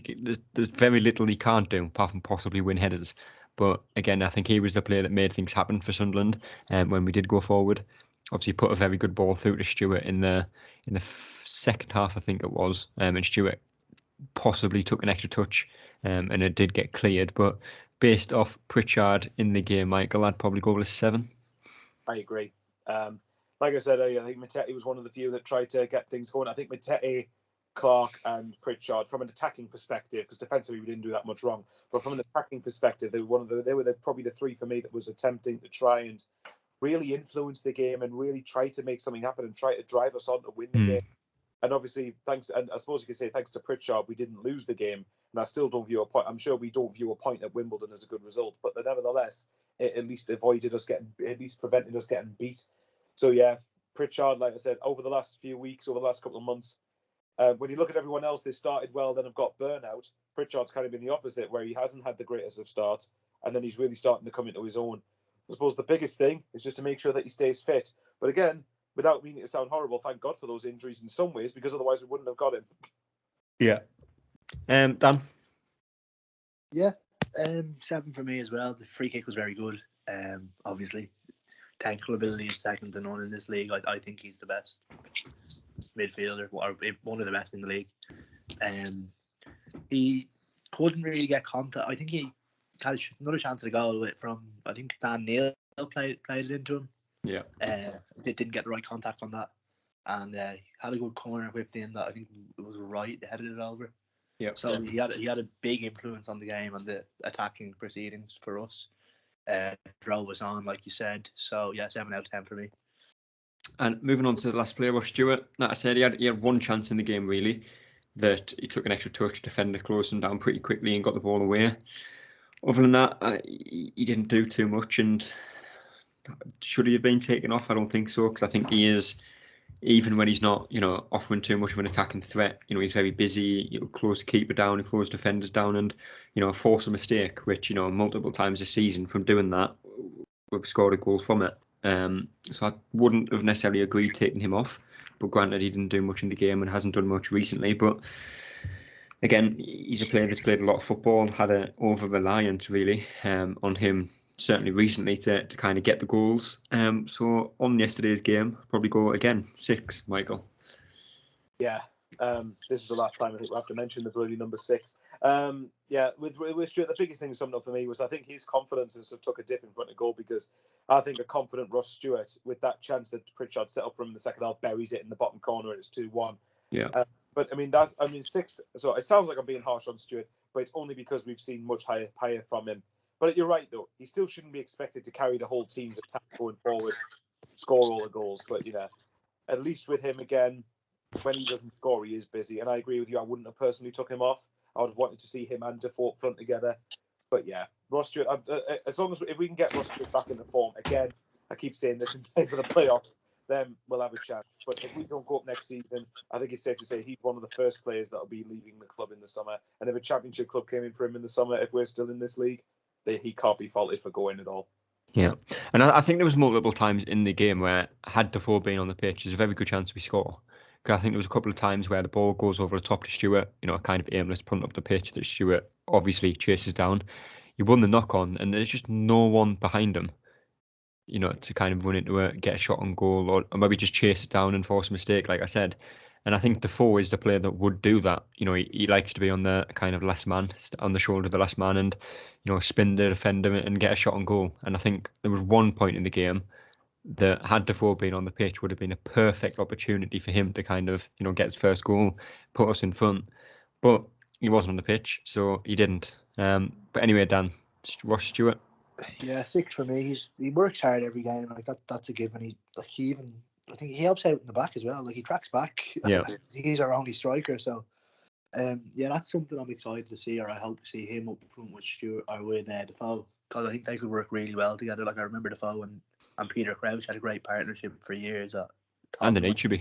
There's very little he can't do, apart from possibly win headers. But again, I think he was the player that made things happen for Sunderland when we did go forward. Obviously, put a very good ball through to Stewart in the second half, I think it was, and Stewart possibly took an extra touch, and it did get cleared. But based off Pritchard in the game, Michael, I'd probably go with a 7. I agree. Like I said earlier, I think Matete was one of the few that tried to get things going. I think Matete, Clark, and Pritchard, from an attacking perspective, because defensively we didn't do that much wrong, but from an attacking perspective, they were probably the 3 for me that was attempting to try and really influence the game and really try to make something happen and try to drive us on to win the game. And obviously, and I suppose you could say thanks to Pritchard, we didn't lose the game. And I still don't view a point. I'm sure we don't view a point at Wimbledon as a good result, but nevertheless, it at least prevented us getting beat. So yeah, Pritchard, like I said, over the last few weeks, over the last couple of months, when you look at everyone else, they started well, then have got burnout. Pritchard's kind of been the opposite, where he hasn't had the greatest of starts, and then he's really starting to come into his own. I suppose the biggest thing is just to make sure that he stays fit. But again, without meaning to sound horrible, thank God for those injuries in some ways, because otherwise we wouldn't have got him. Yeah. Dan? Yeah, 7 for me as well. The free kick was very good. Obviously, technical ability is second to none in this league. I think he's the best midfielder, or one of the best in the league. He couldn't really get contact. I think he had another chance at a goal from, I think Dan Neil played it into him. Yeah. They didn't get the right contact on that, and had a good corner whipped in that I think it was right, they headed it over. Yeah. So he had a big influence on the game and the attacking proceedings for us. Drove us on, like you said. So yeah, 7 out of 10 for me. And moving on to the last player was Stewart. Like I said, he had one chance in the game, really, that he took an extra touch, defender closed him down pretty quickly and got the ball away. Other than that, he didn't do too much. And should he have been taken off? I don't think so, because I think he is, even when he's not, offering too much of an attacking threat, he's very busy. He'll close the keeper down, he'll close defenders down, and force a mistake, which multiple times this season from doing that, we've scored a goal from it. So I wouldn't have necessarily agreed taking him off, but granted he didn't do much in the game and hasn't done much recently. But again, he's a player that's played a lot of football, had an over-reliance really on him, certainly recently, to kind of get the goals. So on yesterday's game, probably go again 6, Michael. Yeah, this is the last time I think we'll have to mention the bloody number 6. Yeah, with Stuart, the biggest thing summed up for me was I think his confidence has took a dip in front of goal, because I think a confident Ross Stewart, with that chance that Pritchard set up for him in the second half, buries it in the bottom corner and it's 2-1. Yeah. But 6. So it sounds like I'm being harsh on Stewart, but it's only because we've seen much higher from him. But you're right though, he still shouldn't be expected to carry the whole team's attack going forward, score all the goals. But at least with him again, when he doesn't score, he is busy. And I agree with you. I wouldn't have personally took him off. I would have wanted to see him and Defoe up front together. But yeah, Ross Stewart, as long as if we can get Ross Stewart back into form, again, I keep saying this in time for the playoffs, then we'll have a chance. But if we don't go up next season, I think it's safe to say he's one of the first players that'll be leaving the club in the summer. And if a championship club came in for him in the summer, if we're still in this league, he can't be faulted for going at all. Yeah, and I think there was multiple times in the game where had Defoe been on the pitch, there's a very good chance we score. Because I think there was a couple of times where the ball goes over the top to Stewart, a kind of aimless punt up the pitch that Stewart obviously chases down. He won the knock on, and there's just no one behind him, to kind of run into it, get a shot on goal, or maybe just chase it down and force a mistake, like I said. And I think Defoe is the player that would do that. He likes to be on the kind of last man, on the shoulder of the last man, and spin the defender and get a shot on goal. And I think there was one point in the game that had Defoe been on the pitch would have been a perfect opportunity for him to kind of get his first goal, put us in front. But he wasn't on the pitch, so he didn't. But anyway, Dan, Ross Stewart. Yeah, 6 for me. He works hard every game. Like that's a given. I think he helps out in the back as well. Like he tracks back. Yeah. He's our only striker, so yeah, that's something I'm excited to see, or I hope to see him up front with Stewart or with Defoe, because I think they could work really well together. Like I remember Defoe and Peter Crouch had a great partnership for years at And the Tottenham HB.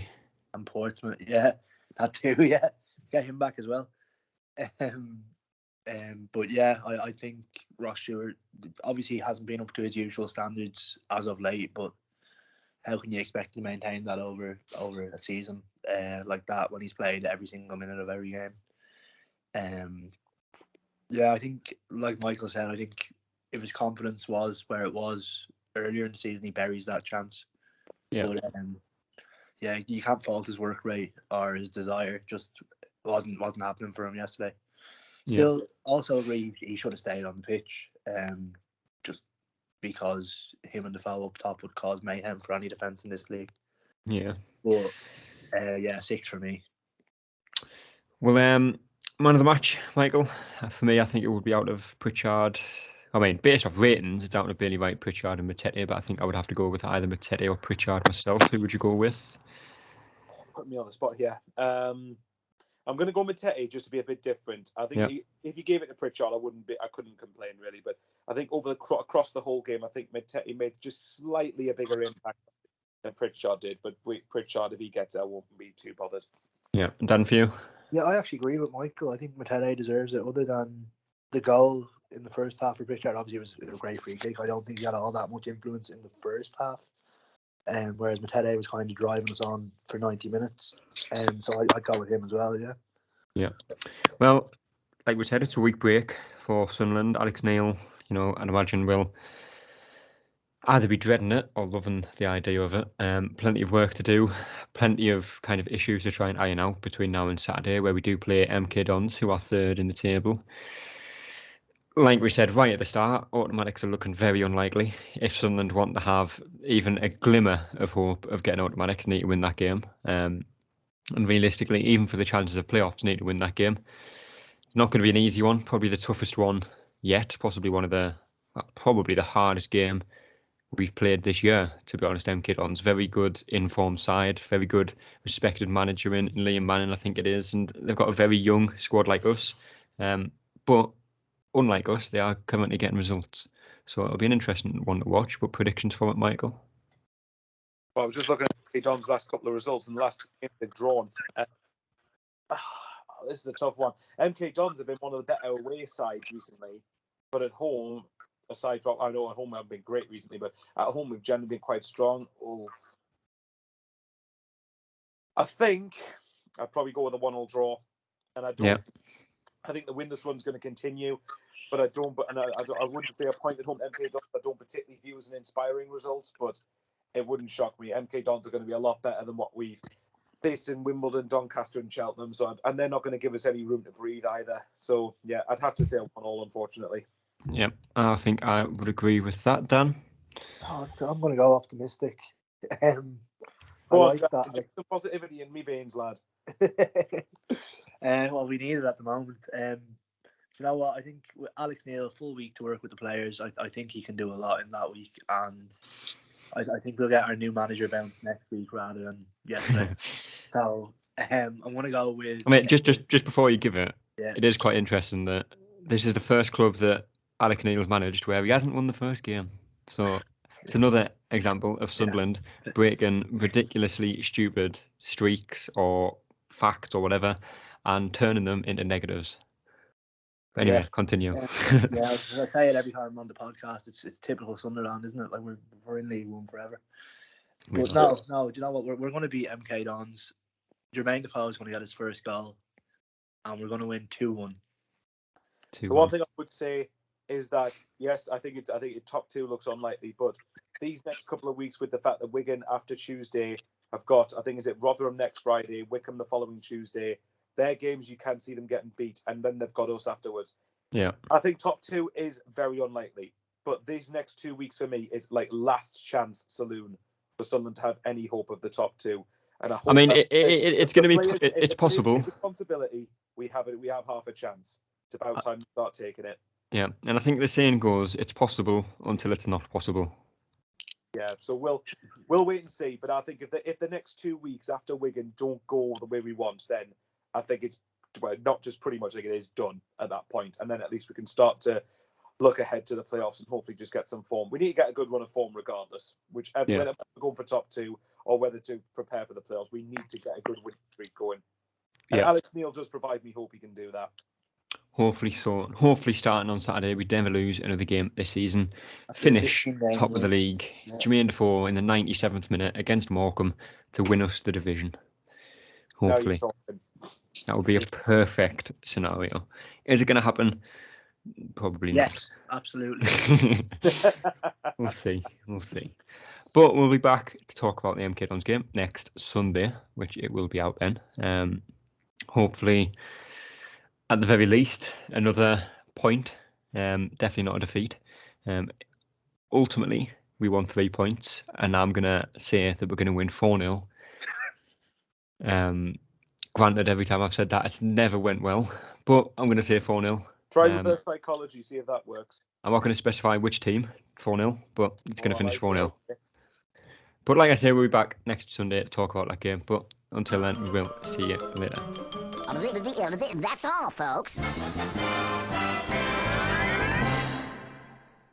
and Portsmouth. Yeah, that too. Yeah, get him back as well. But yeah, I think Ross Stewart obviously hasn't been up to his usual standards as of late, but how can you expect to maintain that over a season like that when he's played every single minute of every game? Yeah, I think like Michael said, I think if his confidence was where it was earlier in the season, he buries that chance. Yeah. But yeah, you can't fault his work rate or his desire. Just wasn't happening for him yesterday. Still, also agree he should have stayed on the pitch. Just because him and Defoe up top would cause mayhem for any defence in this league. Yeah. But yeah, 6 for me. Well, man of the match, Michael. For me, I think it would be out of Pritchard. I mean, based off ratings, it's out of Bailey White, Pritchard, and Matete, but I think I would have to go with either Matete or Pritchard myself. Who would you go with? Put me on the spot here. I'm going to go Matete just to be a bit different. I think if you gave it to Pritchard, I couldn't complain really. But I think across the whole game, I think Matete made just slightly a bigger impact than Pritchard did. But Pritchard, if he gets it, I won't be too bothered. Yeah, Dan, for you? Yeah, I actually agree with Michael. I think Matete deserves it. Other than the goal in the first half for Pritchard, obviously it was a great free kick. I don't think he had all that much influence in the first half. Whereas Matete was kind of driving us on for 90 minutes. So I'd go with him as well, yeah. Yeah. Well, like we said, it's a week break for Sunderland. Alex Neil, I'd imagine will either be dreading it or loving the idea of it. Plenty of work to do, plenty of kind of issues to try and iron out between now and Saturday, where we do play MK Dons, who are third in the table. Like we said right at the start, automatics are looking very unlikely. If Sunderland want to have even a glimmer of hope of getting automatics, need to win that game. And realistically, even for the chances of playoffs, need to win that game. It's not going to be an easy one, probably the toughest one yet, possibly probably the hardest game we've played this year, to be honest. MK Dons, very good informed side, very good respected manager in Liam Manning, I think it is, and they've got a very young squad like us. But unlike us, they are currently getting results. So it'll be an interesting one to watch. But predictions from it, Michael? Well, I was just looking at Don's last couple of results, and the last game they've drawn. This is a tough one. MK Dons have been one of the better away sides recently, but at home, aside from, I know at home haven't been great recently, but at home we've generally been quite strong. Oh, I think I'd probably go with a 1-1 draw, and I don't. I think the win-this run's going to continue, but I don't. But I wouldn't say a point at home. MK Dons I don't particularly view as an inspiring result, but it wouldn't shock me. MK Dons are going to be a lot better than what we've faced in Wimbledon, Doncaster, and Cheltenham. So, and they're not going to give us any room to breathe either. So, yeah, I'd have to say 1-1, unfortunately. Yeah, I think I would agree with that, Dan. Oh, I'm going to go optimistic. I like that. Just the positivity in me veins, lad. Well, we need it at the moment. You know what? I think with Alex Neil, full week to work with the players. I think he can do a lot in that week, and I think we'll get our new manager bounce next week rather than yesterday. So I'm going to go with. I mean, just before you give it, Yeah. it is quite interesting that this is the first club that Alex Neil's managed where he hasn't won the first game. So it's another example of Sunderland breaking ridiculously stupid streaks or facts or whatever and turning them into negatives. But anyway, continue. Yeah, I say it every time I'm on the podcast. It's typical Sunderland, isn't it? Like we're in League One forever. But no. Do you know what? We're going to beat MK Dons. Jermaine Defoe is going to get his first goal, and we're going to win 2-1. The one thing I would say is that yes, I think top two looks unlikely, but these next couple of weeks with the fact that Wigan after Tuesday have got, I think, is it Rotherham next Friday, Wycombe the following Tuesday. Their games you can see them getting beat, and then they've got us afterwards. Yeah, I think top two is very unlikely, but these next 2 weeks for me is like last chance saloon for Sunderland to have any hope of the top two. And I mean, it's going to be. It's possible. Responsibility. We have it. We have half a chance. It's about time to start taking it. Yeah, and I think the saying goes, "It's possible until it's not possible." Yeah, so we'll wait and see. But I think if the next 2 weeks after Wigan don't go the way we want, then I think it's not just pretty much like it is done at that point, and then at least we can start to look ahead to the playoffs and hopefully just get some form. We need to get a good run of form regardless, whether we're going for top two or whether to prepare for the playoffs. We need to get a good win streak going. And Alex Neil does provide me hope he can do that. Hopefully so. Hopefully starting on Saturday, we never lose another game this season. Finish top of the league. Jermaine Defoe in the 97th minute against Mackem to win us the division. Hopefully. That would be a perfect scenario. Is it going to happen? Probably not. Yes, absolutely. We'll see. But we'll be back to talk about the MK Dons game next Sunday, which it will be out then. Hopefully, at the very least, another point. Definitely not a defeat. Ultimately, we won 3 points, and I'm going to say that we're going to win 4-0. Granted, every time I've said that, it's never went well, but I'm going to say 4-0. Try reverse psychology, see if that works. I'm not going to specify which team, 4-0, but it's going to finish 4-0. But like I say, we'll be back next Sunday to talk about that game. But until then, we will see you later. That's all, folks.